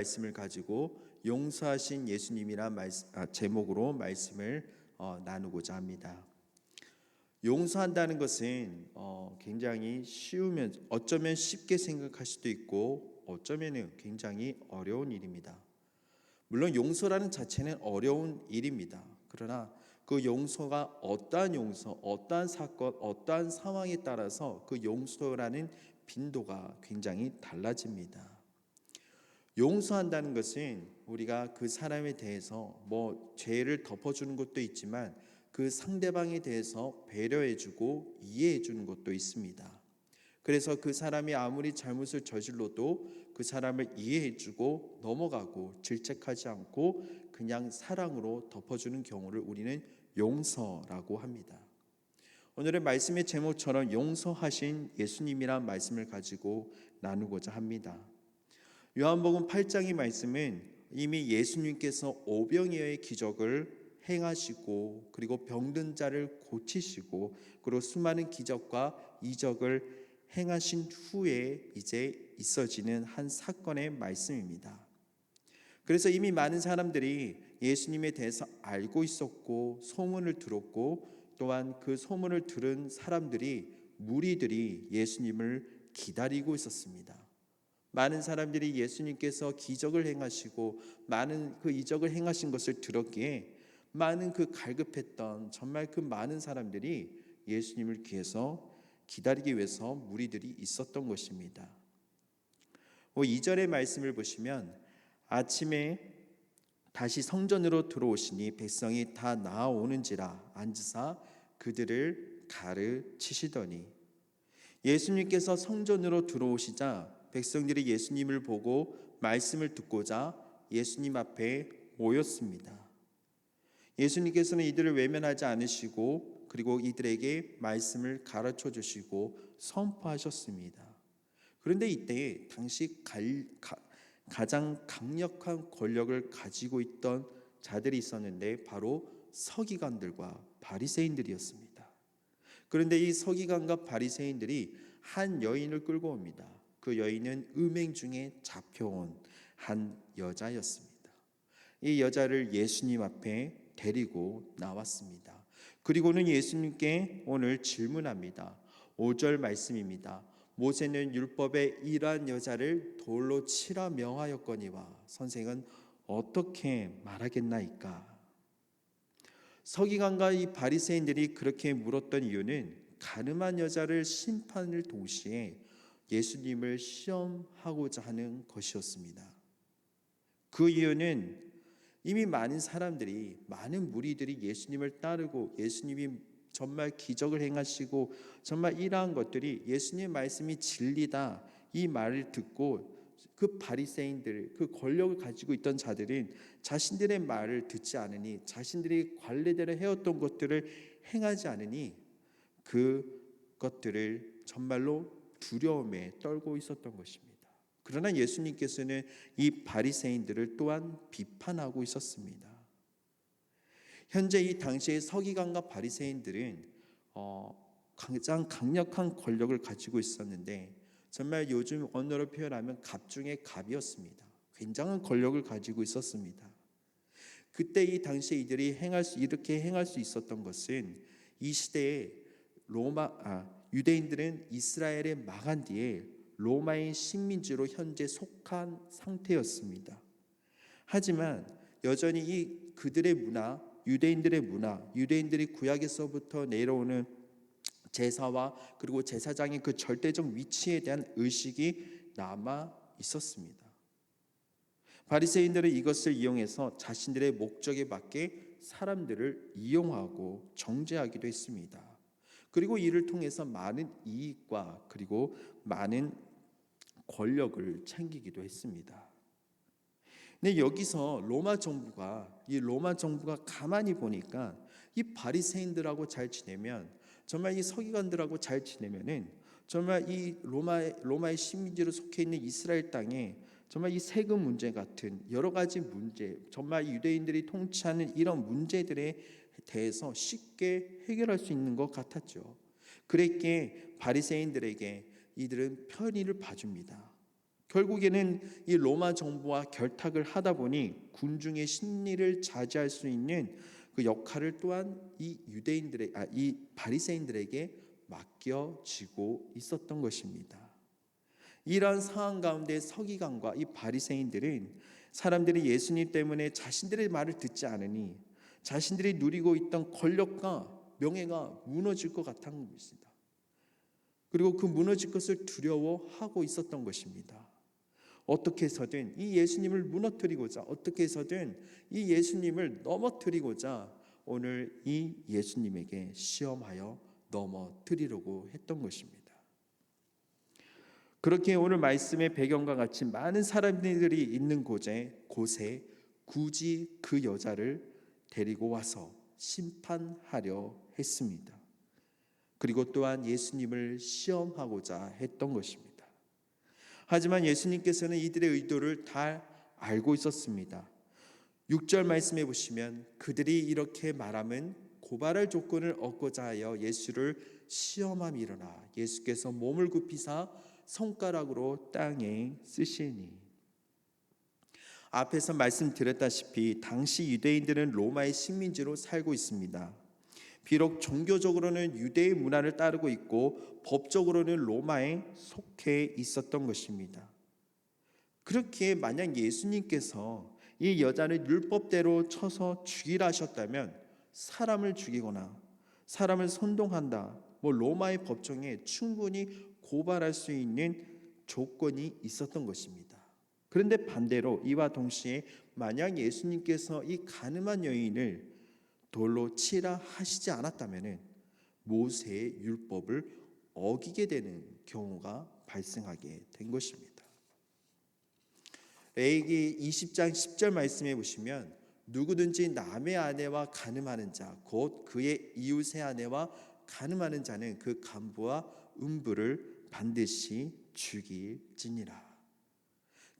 말씀을 가지고 용서하신 예수님이란 제목으로 말씀을 나누고자 합니다. 용서한다는 것은 굉장히 쉬우면 어쩌면 쉽게 생각할 수도 있고 어쩌면 굉장히 어려운 일입니다. 물론 용서라는 자체는 어려운 일입니다. 그러나 그 용서가 어떠한 용서, 어떠한 사건, 어떠한 상황에 따라서 그 용서라는 빈도가 굉장히 달라집니다. 용서한다는 것은 우리가 그 사람에 대해서 죄를 덮어주는 것도 있지만 그 상대방에 대해서 배려해주고 이해해주는 것도 있습니다. 그래서 그 사람이 아무리 잘못을 저질러도 그 사람을 이해해주고 넘어가고 질책하지 않고 그냥 사랑으로 덮어주는 경우를 우리는 용서라고 합니다. 오늘의 말씀의 제목처럼 용서하신 예수님이란 말씀을 가지고 나누고자 합니다. 요한복음 8장의 말씀은 이미 예수님께서 오병이어의 기적을 행하시고 그리고 병든 자를 고치시고 그리고 수많은 기적과 이적을 행하신 후에 이제 있어지는 한 사건의 말씀입니다. 그래서 이미 많은 사람들이 예수님에 대해서 알고 있었고 소문을 들었고 또한 그 소문을 들은 사람들이 무리들이 예수님을 기다리고 있었습니다. 많은 사람들이 예수님께서 기적을 행하시고 많은 그 이적을 행하신 것을 들었기에 많은 그 갈급했던 정말 그 많은 사람들이 예수님을 귀해서 기다리기 위해서 무리들이 있었던 것입니다. 2절의 말씀을 보시면 아침에 다시 성전으로 들어오시니 백성이 다 나아오는지라 앉으사 그들을 가르치시더니 예수님께서 성전으로 들어오시자 백성들이 예수님을 보고 말씀을 듣고자 예수님 앞에 모였습니다. 예수님께서는 이들을 외면하지 않으시고 그리고 이들에게 말씀을 가르쳐 주시고 선포하셨습니다. 그런데 이때 당시 가장 강력한 권력을 가지고 있던 자들이 있었는데 바로 서기관들과 바리새인들이었습니다. 그런데 이 서기관과 바리새인들이 한 여인을 끌고 옵니다. 그 여인은 음행 중에 잡혀온 한 여자였습니다. 이 여자를 예수님 앞에 데리고 나왔습니다. 그리고는 예수님께 오늘 질문합니다. 5절 말씀입니다. 모세는 율법에 이러한 여자를 돌로 치라 명하였거니와 선생은 어떻게 말하겠나이까? 서기관과 이 바리새인들이 그렇게 물었던 이유는 가늠한 여자를 심판을 동시에 예수님을 시험하고자 하는 것이었습니다. 그 이유는 이미 많은 사람들이 많은 무리들이 예수님을 따르고 예수님이 정말 기적을 행하시고 정말 이러한 것들이 예수님의 말씀이 진리다 이 말을 듣고 그 바리새인들 그 권력을 가지고 있던 자들은 자신들의 말을 듣지 않으니 자신들이 관례대로 해왔던 것들을 행하지 않으니 그것들을 정말로 두려움에 떨고 있었던 것입니다. 그러나 예수님께서는 이 바리새인들을 또한 비판하고 있었습니다. 현재 이 당시의 서기관과 바리새인들은 가장 강력한 권력을 가지고 있었는데 정말 요즘 언어로 표현하면 갑 중에 갑이었습니다. 굉장한 권력을 가지고 있었습니다. 그때 이 당시에 이들이 이렇게 행할 수 있었던 것은 이 시대에 유대인들은 이스라엘에 망한 뒤에 로마의 식민지로 현재 속한 상태였습니다. 하지만 여전히 이 그들의 문화, 유대인들의 문화, 유대인들이 구약에서부터 내려오는 제사와 그리고 제사장의 그 절대적 위치에 대한 의식이 남아 있었습니다. 바리새인들은 이것을 이용해서 자신들의 목적에 맞게 사람들을 이용하고 정죄하기도 했습니다. 그리고 이를 통해서 많은 이익과 그리고 많은 권력을 챙기기도 했습니다. 근데 여기서 로마 정부가 가만히 보니까 이 바리새인들하고 잘 지내면 정말 이 서기관들하고 잘 지내면은 정말 이 로마의 식민지로 속해 있는 이스라엘 땅에 정말 이 세금 문제 같은 여러 가지 문제, 정말 유대인들이 통치하는 이런 문제들에 대해서 쉽게 해결할 수 있는 것 같았죠. 그랬기에 바리새인들에게 이들은 편의를 봐줍니다. 결국에는 이 로마 정부와 결탁을 하다 보니 군중의 심리를 자제할 수 있는 그 역할을 또한 이 바리새인들에게 맡겨지고 있었던 것입니다. 이러한 상황 가운데 서기관과 이 바리새인들은 사람들이 예수님 때문에 자신들의 말을 듣지 않으니 자신들이 누리고 있던 권력과 명예가 무너질 것 같은 것입니다. 그리고 그 무너질 것을 두려워하고 있었던 것입니다. 어떻게 해서든 이 예수님을 무너뜨리고자, 어떻게 해서든 이 예수님을 넘어뜨리고자 오늘 이 예수님에게 시험하여 넘어뜨리려고 했던 것입니다. 그렇게 오늘 말씀의 배경과 같이 많은 사람들이 있는 곳에 굳이 그 여자를 데리고 와서 심판하려 했습니다. 그리고 또한 예수님을 시험하고자 했던 것입니다. 하지만 예수님께서는 이들의 의도를 다 알고 있었습니다. 6절 말씀해 보시면 그들이 이렇게 말함은 고발할 조건을 얻고자 하여 예수를 시험함이로라. 예수께서 몸을 굽히사 손가락으로 땅에 쓰시니. 앞에서 말씀드렸다시피 당시 유대인들은 로마의 식민지로 살고 있습니다. 비록 종교적으로는 유대의 문화를 따르고 있고 법적으로는 로마에 속해 있었던 것입니다. 그렇기에 만약 예수님께서 이 여자를 율법대로 쳐서 죽이라 하셨다면 사람을 죽이거나 사람을 선동한다, 로마의 법정에 충분히 고발할 수 있는 조건이 있었던 것입니다. 그런데 반대로 이와 동시에 만약 예수님께서 이 가늠한 여인을 돌로 치라 하시지 않았다면 모세의 율법을 어기게 되는 경우가 발생하게 된 것입니다. 레위기 20장 10절 말씀해 보시면 누구든지 남의 아내와 간음하는 자 곧 그의 이웃의 아내와 간음하는 자는 그 간부와 음부를 반드시 죽일지니라.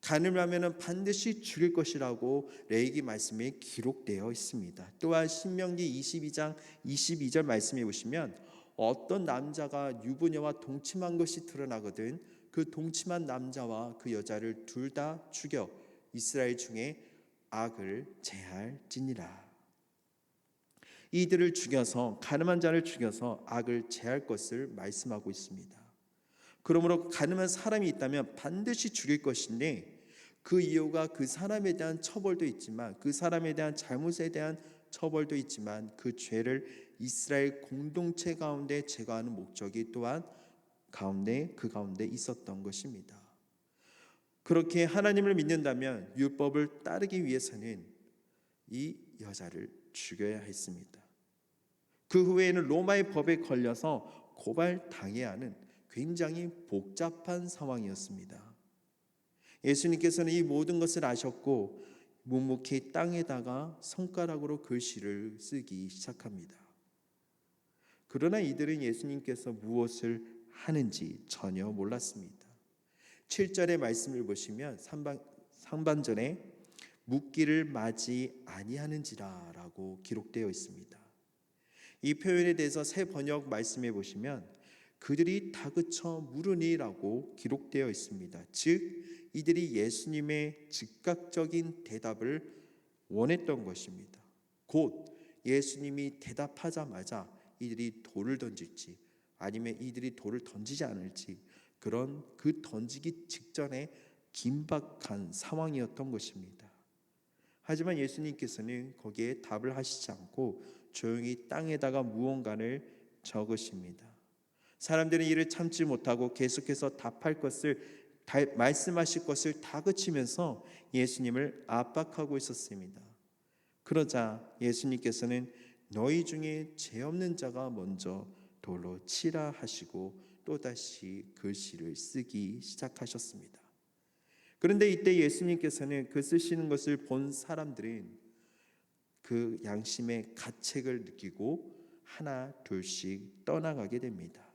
간음을 하면 반드시 죽일 것이라고 레위기 말씀에 기록되어 있습니다. 또한 신명기 22장 22절 말씀해 보시면 어떤 남자가 유부녀와 동침한 것이 드러나거든 그 동침한 남자와 그 여자를 둘 다 죽여 이스라엘 중에 악을 제할지니라. 이들을 죽여서 간음한 자를 죽여서 악을 제할 것을 말씀하고 있습니다. 그러므로 간음한 사람이 있다면 반드시 죽일 것인데 그 이유가 그 사람에 대한 처벌도 있지만 그 사람에 대한 잘못에 대한 처벌도 있지만 그 죄를 이스라엘 공동체 가운데 제거하는 목적이 또한 그 가운데 있었던 것입니다. 그렇게 하나님을 믿는다면 율법을 따르기 위해서는 이 여자를 죽여야 했습니다. 그 후에는 로마의 법에 걸려서 고발당해야 하는 굉장히 복잡한 상황이었습니다. 예수님께서는 이 모든 것을 아셨고 묵묵히 땅에다가 손가락으로 글씨를 쓰기 시작합니다. 그러나 이들은 예수님께서 무엇을 하는지 전혀 몰랐습니다. 7절의 말씀을 보시면 상반절에 묻기를 마지 아니하는지라 라고 기록되어 있습니다. 이 표현에 대해서 새 번역 말씀해 보시면 그들이 다그쳐 물으니라고 기록되어 있습니다. 즉 이들이 예수님의 즉각적인 대답을 원했던 것입니다. 곧 예수님이 대답하자마자 이들이 돌을 던질지 아니면 이들이 돌을 던지지 않을지 그런 그 던지기 직전에 긴박한 상황이었던 것입니다. 하지만 예수님께서는 거기에 답을 하시지 않고 조용히 땅에다가 무언가를 적으십니다. 사람들은 이를 참지 못하고 계속해서 말씀하실 것을 다그치면서 예수님을 압박하고 있었습니다. 그러자 예수님께서는 너희 중에 죄 없는 자가 먼저 돌로 치라 하시고 또다시 글씨를 쓰기 시작하셨습니다. 그런데 이때 예수님께서는 그 쓰시는 것을 본 사람들은 그 양심의 가책을 느끼고 하나 둘씩 떠나가게 됩니다.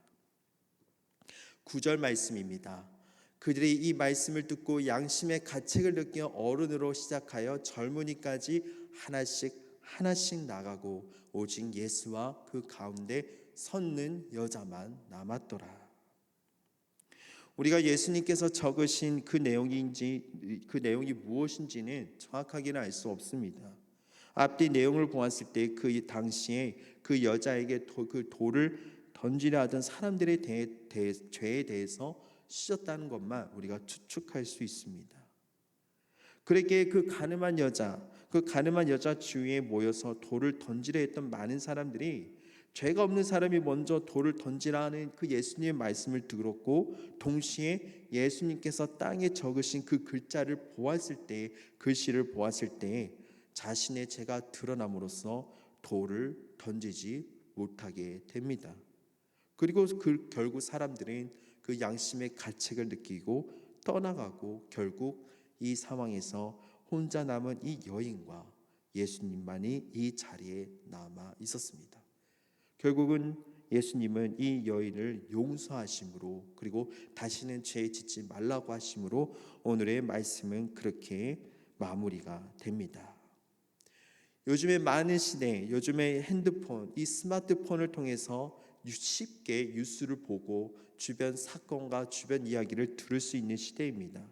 9절 말씀입니다. 그들이 이 말씀을 듣고 양심의 가책을 느끼어 어른으로 시작하여 젊은이까지 하나씩 나가고 오직 예수와 그 가운데 섰는 여자만 남았더라. 우리가 예수님께서 적으신 그 내용이 무엇인지는 정확하게는 알 수 없습니다. 앞뒤 내용을 보았을 때 그 당시에 그 여자에게 그 돌을 던지려 하던 사람들의 죄에 대해서 씻었다는 것만 우리가 추측할 수 있습니다. 그렇게 그 가늠한 여자 주위에 모여서 돌을 던지려 했던 많은 사람들이 죄가 없는 사람이 먼저 돌을 던지라는 그 예수님의 말씀을 들었고, 동시에 예수님께서 땅에 적으신 그 글씨를 보았을 때 자신의 죄가 드러남으로써 돌을 던지지 못하게 됩니다. 그리고 결국 사람들은 그 양심의 가책을 느끼고 떠나가고, 결국 이 상황에서 혼자 남은 이 여인과 예수님만이 이 자리에 남아 있었습니다. 결국은 예수님은 이 여인을 용서하심으로, 그리고 다시는 죄 짓지 말라고 하심으로 오늘의 말씀은 그렇게 마무리가 됩니다. 요즘에 많은 시대, 요즘에 핸드폰, 이 스마트폰을 통해서 쉽게 뉴스를 보고 주변 사건과 주변 이야기를 들을 수 있는 시대입니다.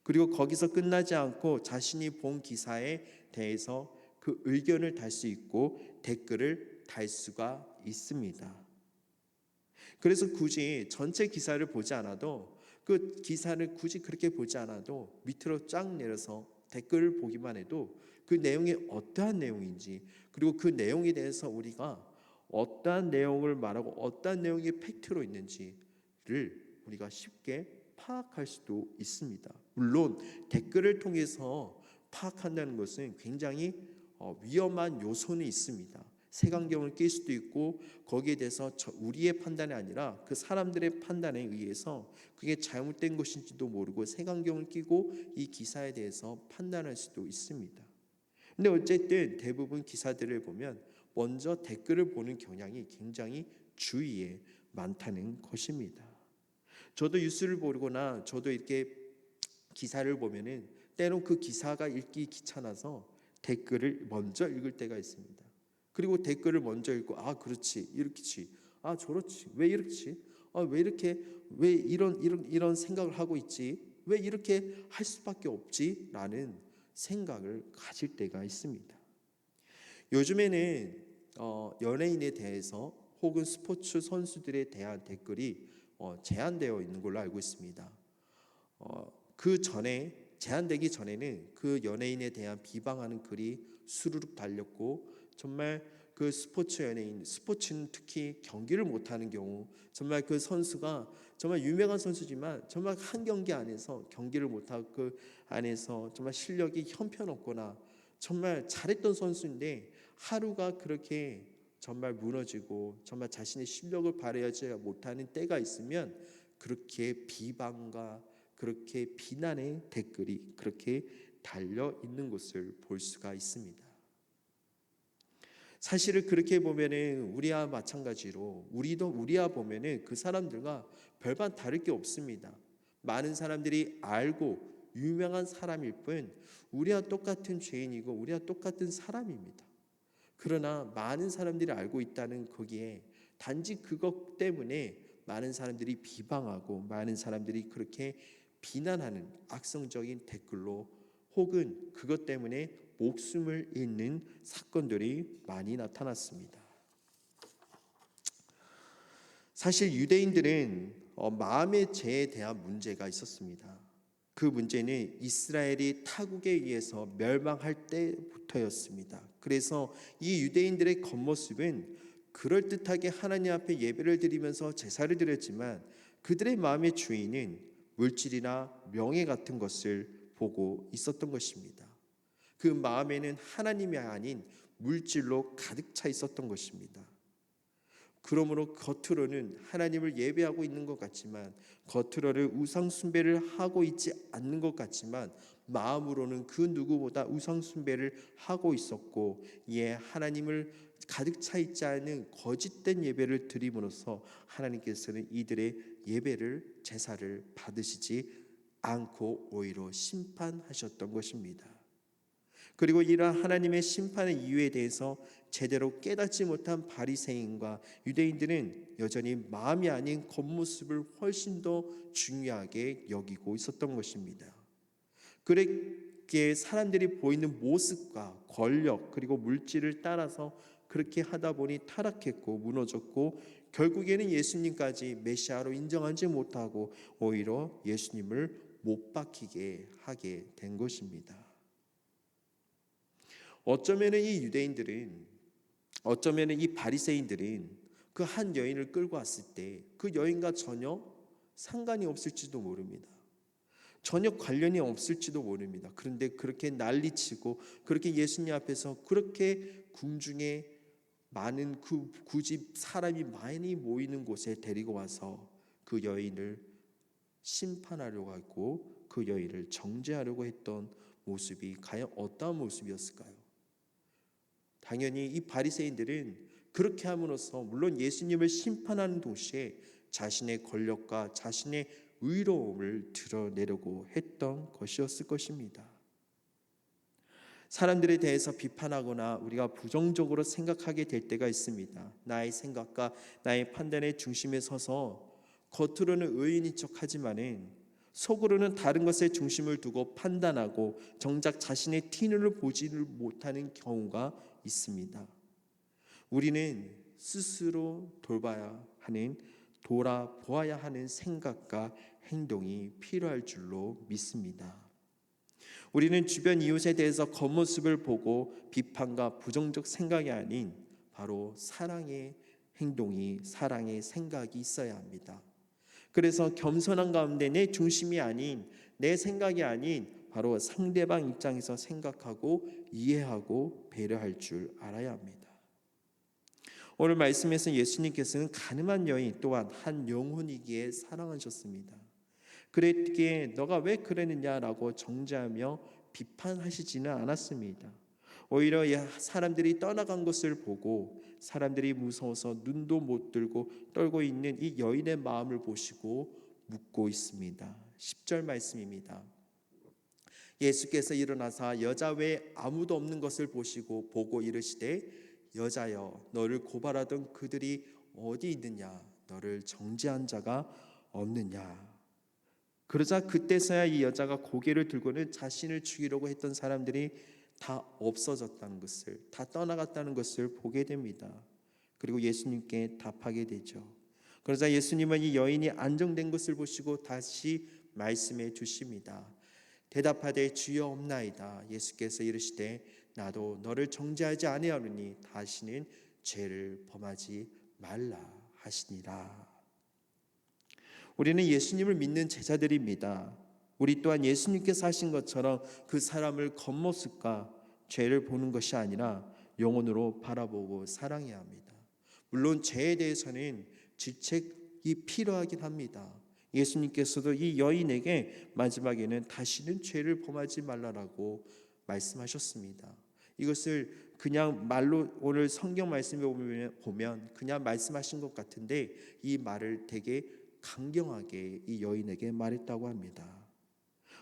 그리고 거기서 끝나지 않고 자신이 본 기사에 대해서 그 의견을 달 수 있고 댓글을 달 수가 있습니다. 그래서 굳이 전체 기사를 보지 않아도, 그 기사를 굳이 그렇게 보지 않아도 밑으로 쫙 내려서 댓글을 보기만 해도 그 내용이 어떠한 내용인지, 그리고 그 내용에 대해서 우리가 어떠한 내용을 말하고 어떠한 내용이 팩트로 있는지를 우리가 쉽게 파악할 수도 있습니다. 물론 댓글을 통해서 파악한다는 것은 굉장히 위험한 요소는 있습니다. 색안경을 낄 수도 있고, 거기에 대해서 우리의 판단이 아니라 그 사람들의 판단에 의해서 그게 잘못된 것인지도 모르고 색안경을 끼고 이 기사에 대해서 판단할 수도 있습니다. 근데 어쨌든 대부분 기사들을 보면 먼저 댓글을 보는 경향이 굉장히 주위에 많다는 것입니다. 저도 뉴스를 보거나 저도 이렇게 기사를 보면은 때론 그 기사가 읽기 귀찮아서 댓글을 먼저 읽을 때가 있습니다. 그리고 댓글을 먼저 읽고, 아 그렇지, 이렇지, 아 저렇지, 왜 이렇지, 왜 이렇게, 왜 이런 생각을 하고 있지, 왜 이렇게 할 수밖에 없지라는 생각을 가질 때가 있습니다. 요즘에는 연예인에 대해서 혹은 스포츠 선수들에 대한 댓글이 제한되어 있는 걸로 알고 있습니다. 그 전에, 제한되기 전에는 그 연예인에 대한 비방하는 글이 수두룩 달렸고, 정말 그 스포츠는 특히 경기를 못하는 경우, 정말 그 선수가 정말 유명한 선수지만 정말 한 경기 안에서 경기를 못하고 그 안에서 정말 실력이 형편없거나 정말 잘했던 선수인데 하루가 그렇게 정말 무너지고 정말 자신의 실력을 발휘하지 못하는 때가 있으면 그렇게 비방과 그렇게 비난의 댓글이 그렇게 달려 있는 것을 볼 수가 있습니다. 사실을 그렇게 보면은 우리와 마찬가지로 우리와 보면은 그 사람들과 별반 다를 게 없습니다. 많은 사람들이 알고 유명한 사람일 뿐 우리와 똑같은 죄인이고 우리와 똑같은 사람입니다. 그러나 많은 사람들이 알고 있다는 거기에 단지 그것 때문에 많은 사람들이 비방하고 많은 사람들이 그렇게 비난하는 악성적인 댓글로, 혹은 그것 때문에 목숨을 잃는 사건들이 많이 나타났습니다. 사실 유대인들은 마음의 죄에 대한 문제가 있었습니다. 그 문제는 이스라엘이 타국에 의해서 멸망할 때부터였습니다. 그래서 이 유대인들의 겉모습은 그럴듯하게 하나님 앞에 예배를 드리면서 제사를 드렸지만 그들의 마음의 주인은 물질이나 명예 같은 것을 보고 있었던 것입니다. 그 마음에는 하나님이 아닌 물질로 가득 차 있었던 것입니다. 그러므로 겉으로는 하나님을 예배하고 있는 것 같지만, 겉으로는 우상 숭배를 하고 있지 않는 것 같지만 마음으로는 그 누구보다 우상 숭배를 하고 있었고, 이에 하나님을 가득 차 있지 않은 거짓된 예배를 드림으로써 하나님께서는 이들의 예배를, 제사를 받으시지 않고 오히려 심판하셨던 것입니다. 그리고 이러한 하나님의 심판의 이유에 대해서 제대로 깨닫지 못한 바리새인과 유대인들은 여전히 마음이 아닌 겉모습을 훨씬 더 중요하게 여기고 있었던 것입니다. 그렇게 사람들이 보이는 모습과 권력 그리고 물질을 따라서 그렇게 하다 보니 타락했고 무너졌고, 결국에는 예수님까지 메시아로 인정하지 못하고 오히려 예수님을 못 박히게 하게 된 것입니다. 어쩌면은 이 유대인들은, 어쩌면은 이 바리새인들은 그 한 여인을 끌고 왔을 때 그 여인과 전혀 상관이 없을지도 모릅니다. 전혀 관련이 없을지도 모릅니다. 그런데 그렇게 난리치고 그렇게 예수님 앞에서 그렇게 궁중에 많은 굳이 사람이 많이 모이는 곳에 데리고 와서 그 여인을 심판하려고 하고 그 여인을 정죄하려고 했던 모습이 과연 어떠한 모습이었을까요? 당연히 이 바리새인들은 그렇게 함으로써 물론 예수님을 심판하는 동시에 자신의 권력과 자신의 의로움을 드러내려고 했던 것이었을 것입니다. 사람들에 대해서 비판하거나 우리가 부정적으로 생각하게 될 때가 있습니다. 나의 생각과 나의 판단의 중심에 서서 겉으로는 의인인 척하지만은 속으로는 다른 것에 중심을 두고 판단하고 정작 자신의 티눈을 보지를 못하는 경우가 있습니다. 우리는 스스로 돌아보아야 하는 생각과 행동이 필요할 줄로 믿습니다. 우리는 주변 이웃에 대해서 겉모습을 보고 비판과 부정적 생각이 아닌 바로 사랑의 행동이, 사랑의 생각이 있어야 합니다. 그래서 겸손한 가운데 내 중심이 아닌, 내 생각이 아닌 바로 상대방 입장에서 생각하고 이해하고 배려할 줄 알아야 합니다. 오늘 말씀에서 예수님께서는 가늠한 여인 또한 한 영혼이기에 사랑하셨습니다. 그랬기에 너가 왜 그랬느냐라고 정죄하며 비판하시지는 않았습니다. 오히려 사람들이 떠나간 것을 보고 사람들이 무서워서 눈도 못 들고 떨고 있는 이 여인의 마음을 보시고 묻고 있습니다. 10절 말씀입니다. 예수께서 일어나사 여자 외에 아무도 없는 것을 보고 이르시되 여자여 너를 고발하던 그들이 어디 있느냐, 너를 정죄한 자가 없느냐. 그러자 그때서야 이 여자가 고개를 들고는 자신을 죽이려고 했던 사람들이 다 없어졌다는 것을, 다 떠나갔다는 것을 보게 됩니다. 그리고 예수님께 답하게 되죠. 그러자 예수님은 이 여인이 안정된 것을 보시고 다시 말씀해 주십니다. 대답하되 주여 없나이다. 예수께서 이르시되 나도 너를 정죄하지 아니하노니 다시는 죄를 범하지 말라 하시니라. 우리는 예수님을 믿는 제자들입니다. 우리 또한 예수님께서 하신 것처럼 그 사람을 겉모습과 죄를 보는 것이 아니라 영혼으로 바라보고 사랑해야 합니다. 물론 죄에 대해서는 질책이 필요하긴 합니다. 예수님께서도 이 여인에게 마지막에는 다시는 죄를 범하지 말라라고 말씀하셨습니다. 이것을 그냥 말로 오늘 성경 말씀에 보면 그냥 말씀하신 것 같은데 이 말을 되게 강경하게 이 여인에게 말했다고 합니다.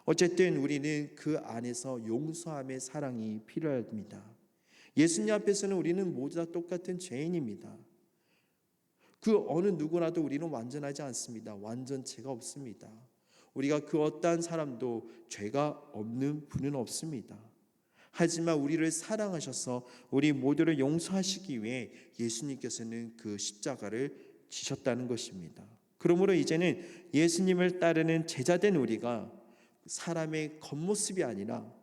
어쨌든 우리는 그 안에서 용서함의 사랑이 필요합니다. 예수님 앞에서는 우리는 모두 다 똑같은 죄인입니다. 그 어느 누구라도 우리는 완전하지 않습니다. 완전체가 없습니다. 우리가 그 어떠한 사람도 죄가 없는 분은 없습니다. 하지만 우리를 사랑하셔서 우리 모두를 용서하시기 위해 예수님께서는 그 십자가를 지셨다는 것입니다. 그러므로 이제는 예수님을 따르는 제자된 우리가 사람의 겉모습이 아니라,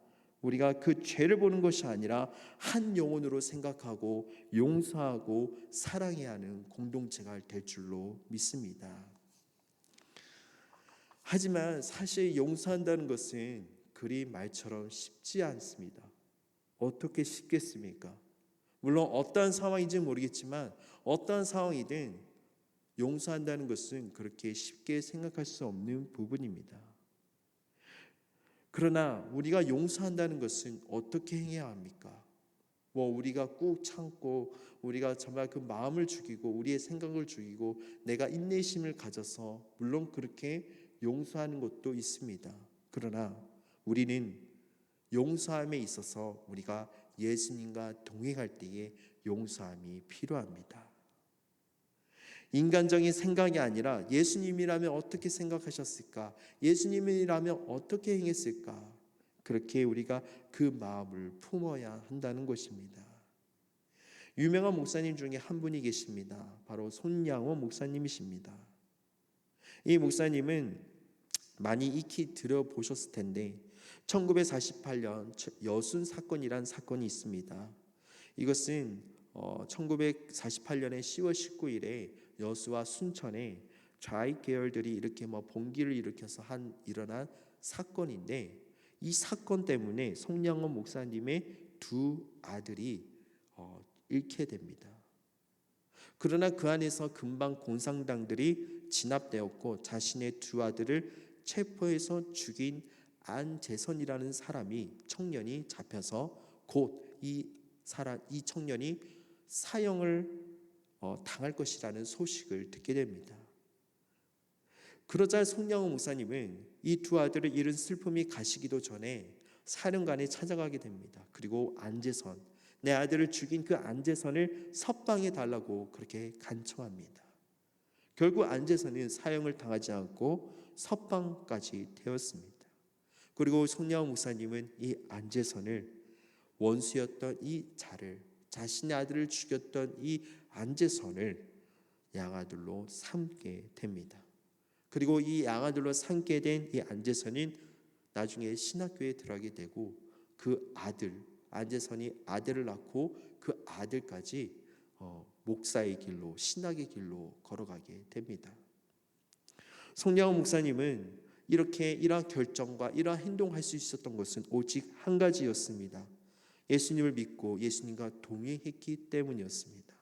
우리가 그 죄를 보는 것이 아니라 한 영혼으로 생각하고 용서하고 사랑해야 하는 공동체가 될 줄로 믿습니다. 하지만 사실 용서한다는 것은 그리 말처럼 쉽지 않습니다. 어떻게 쉽겠습니까? 물론 어떠한 상황인지 모르겠지만 어떠한 상황이든 용서한다는 것은 그렇게 쉽게 생각할 수 없는 부분입니다. 그러나 우리가 용서한다는 것은 어떻게 행해야 합니까? 우리가 꾹 참고 우리가 정말 그 마음을 죽이고 우리의 생각을 죽이고 내가 인내심을 가져서 물론 그렇게 용서하는 것도 있습니다. 그러나 우리는 용서함에 있어서 우리가 예수님과 동행할 때에 용서함이 필요합니다. 인간적인 생각이 아니라 예수님이라면 어떻게 생각하셨을까? 예수님이라면 어떻게 행했을까? 그렇게 우리가 그 마음을 품어야 한다는 것입니다. 유명한 목사님 중에 한 분이 계십니다. 바로 손양호 목사님이십니다. 이 목사님은 많이 익히 들어보셨을 텐데 1948년 여순 사건이란 사건이 있습니다. 이것은 1948년에 10월 19일에 여수와 순천에 좌익 계열들이 이렇게 봉기를 일으켜서 일어난 사건인데, 이 사건 때문에 송량원 목사님의 두 아들이 잃게 됩니다. 그러나 그 안에서 금방 공산당들이 진압되었고 자신의 두 아들을 체포해서 죽인 안재선이라는 청년이 잡혀서 곧 이 청년이 사형을 당할 것이라는 소식을 듣게 됩니다. 그러자 송량호 목사님은 이 두 아들을 잃은 슬픔이 가시기도 전에 사령관에 찾아가게 됩니다. 그리고 안재선, 내 아들을 죽인 그 안재선을 석방해 달라고 그렇게 간청합니다. 결국 안재선은 사형을 당하지 않고 석방까지 되었습니다. 그리고 송량호 목사님은 이 안재선을, 원수였던 이 자신의 아들을 죽였던 이 안재선을 양아들로 삼게 됩니다. 그리고 이 양아들로 삼게 된 이 안재선은 나중에 신학교에 들어가게 되고 그 안재선이 아들을 낳고 그 아들까지 목사의 길로, 신학의 길로 걸어가게 됩니다. 송량호 목사님은 이러한 결정과 이러한 행동할 수 있었던 것은 오직 한 가지였습니다. 예수님을 믿고 예수님과 동행했기 때문이었습니다.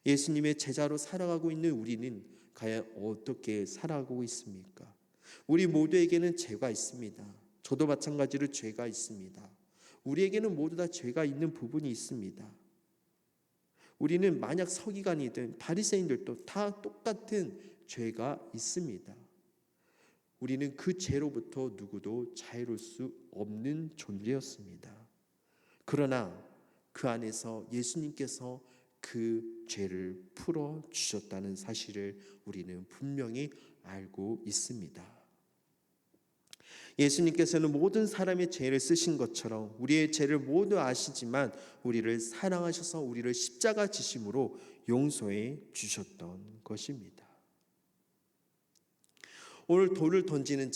예수님의 제자로 살아가고 있는 우리는 과연 어떻게 살아가고 있습니까? 우리 모두에게는 죄가 있습니다. 저도 마찬가지로 죄가 있습니다. 우리에게는 모두 다 죄가 있는 부분이 있습니다. 우리는 만약 서기관이든 바리새인들도 다 똑같은 죄가 있습니다. 우리는 그 죄로부터 누구도 자유로울 수 없는 존재였습니다. 그러나 그 안에서 예수님께서 그 죄를 풀어주셨다는 사실을 우리는 분명히 알고 있습니다. 예수님께서는 모든 사람의 죄를 쓰신 것처럼 우리의 죄를 모두 아시지만 우리를 사랑하셔서 우리를 십자가 지심으로 용서해 주셨던 것입니다. 오늘 돌을 던지는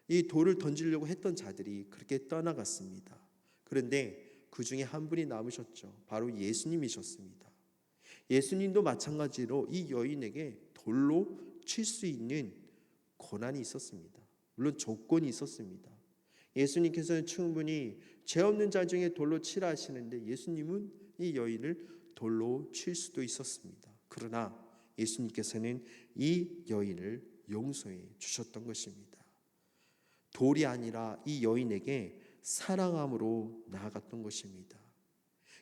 이 돌을 던지려고 했던 자들이 그렇게 떠나갔습니다. 그런데 그 중에 한 분이 남으셨죠. 바로 예수님이셨습니다. 예수님도 마찬가지로 이 여인에게 돌로 칠 수 있는 권한이 있었습니다. 물론 조건이 있었습니다. 예수님께서는 충분히 죄 없는 자 중에 돌로 치라 하시는데 예수님은 이 여인을 돌로 칠 수도 있었습니다. 그러나 예수님께서는 이 여인을 용서해 주셨던 것입니다. 돌이 아니라 이 여인에게 사랑함으로 나아갔던 것입니다.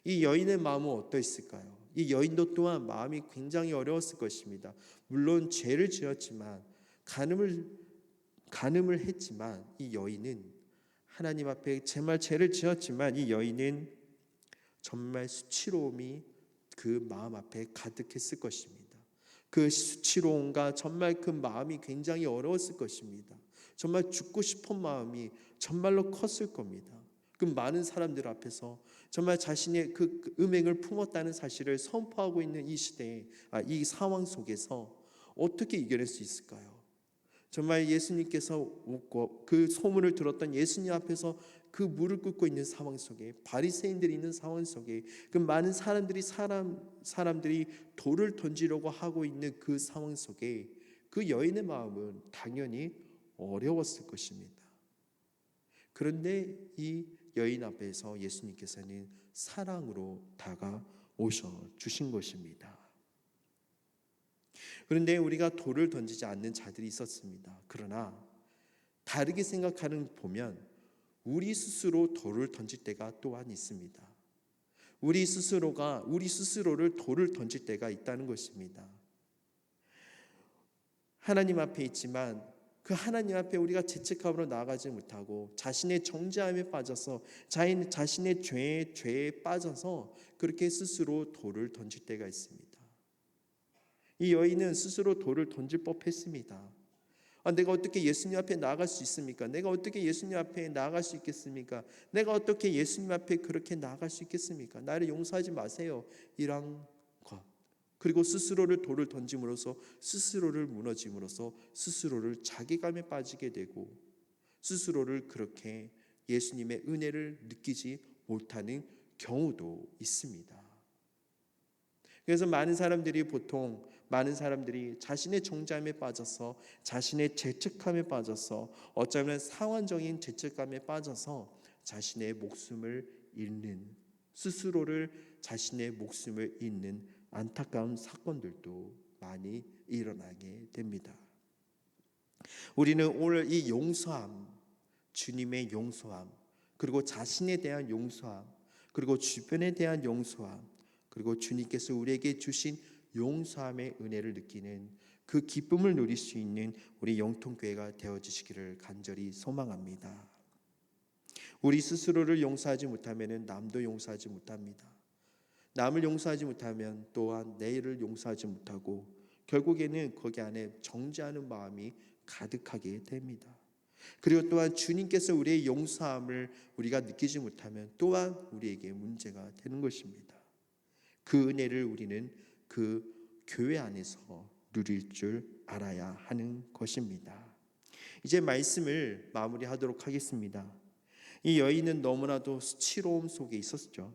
이 여인의 마음은 어떠했을까요? 이 여인도 또한 마음이 굉장히 어려웠을 것입니다. 물론 죄를 지었지만 간음을 했지만 이 여인은 하나님 앞에 정말 죄를 지었지만 이 여인은 정말 수치로움이 그 마음 앞에 가득했을 것입니다. 그 수치로움과 정말 그 마음이 굉장히 어려웠을 것입니다. 정말 죽고 싶은 마음이 정말로 컸을 겁니다. 그 많은 사람들 앞에서 정말 자신의 그 음행을 품었다는 사실을 선포하고 있는 이 시대에, 이 상황 속에서 어떻게 이겨낼 수 있을까요? 정말 예수님께서 웃고 그 소문을 들었던 예수님 앞에서 그 무릎 꿇고 있는 상황 속에, 바리새인들이 있는 상황 속에, 그 많은 사람들이 돌을 던지려고 하고 있는 그 상황 속에 그 여인의 마음은 당연히 어려웠을 것입니다. 그런데 이 여인 앞에서 예수님께서는 사랑으로 다가오셔 주신 것입니다. 그런데 우리가 돌을 던지지 않는 자들이 있었습니다. 그러나 다르게 생각하는 보면 우리 스스로 돌을 던질 때가 또한 있습니다. 우리 스스로를 돌을 던질 때가 있다는 것입니다. 하나님 앞에 있지만 그 하나님 앞에 우리가 죄책감으로 나아가지 못하고 자신의 정죄함에 빠져서 자신의 죄에 빠져서 그렇게 스스로 돌을 던질 때가 있습니다. 이 여인은 스스로 돌을 던질 법했습니다. 내가 어떻게 예수님 앞에 나아갈 수 있습니까? 내가 어떻게 예수님 앞에 나아갈 수 있겠습니까? 내가 어떻게 예수님 앞에 그렇게 나아갈 수 있겠습니까? 나를 용서하지 마세요. 이런 것. 그리고 스스로를 돌을 던짐으로써 스스로를 무너짐으로써 스스로를 자괴감에 빠지게 되고 스스로를 그렇게 예수님의 은혜를 느끼지 못하는 경우도 있습니다. 그래서 많은 사람들이 자신의 정죄함에 빠져서 자신의 죄책감에 빠져서 어쩌면 상환적인 죄책감에 빠져서 자신의 목숨을 잃는 자신의 목숨을 잃는 안타까운 사건들도 많이 일어나게 됩니다. 우리는 오늘 이 용서함, 주님의 용서함, 그리고 자신에 대한 용서함, 그리고 주변에 대한 용서함, 그리고 주님께서 우리에게 주신 용서함의 은혜를 느끼는 그 기쁨을 누릴 수 있는 우리 영통교회가 되어주시기를 간절히 소망합니다. 우리 스스로를 용서하지 못하면 남도 용서하지 못합니다. 남을 용서하지 못하면 또한 내일을 용서하지 못하고 결국에는 거기 안에 정죄하는 마음이 가득하게 됩니다. 그리고 또한 주님께서 우리의 용서함을 우리가 느끼지 못하면 또한 우리에게 문제가 되는 것입니다. 그 은혜를 우리는 그 교회 안에서 누릴 줄 알아야 하는 것입니다. 이제 말씀을 마무리하도록 하겠습니다. 이 여인은 너무나도 수치로움 속에 있었죠.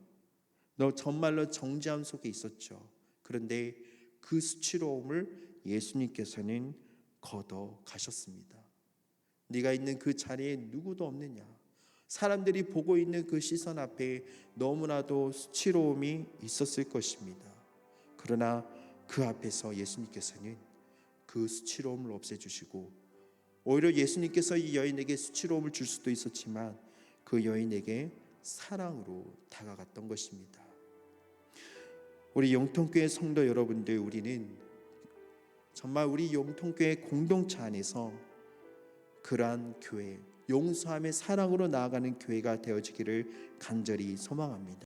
정말로 정죄함 속에 있었죠. 그런데 그 수치로움을 예수님께서는 걷어 가셨습니다. 네가 있는 그 자리에 누구도 없느냐? 사람들이 보고 있는 그 시선 앞에 너무나도 수치로움이 있었을 것입니다. 그러나 그 앞에서 예수님께서는 그 수치로움을 없애주시고 오히려 예수님께서 이 여인에게 수치로움을 줄 수도 있었지만 그 여인에게 사랑으로 다가갔던 것입니다. 우리 영통교회 성도 여러분들, 우리는 정말 우리 영통교회 공동체 안에서 그러한 교회, 용서함의 사랑으로 나아가는 교회가 되어지기를 간절히 소망합니다.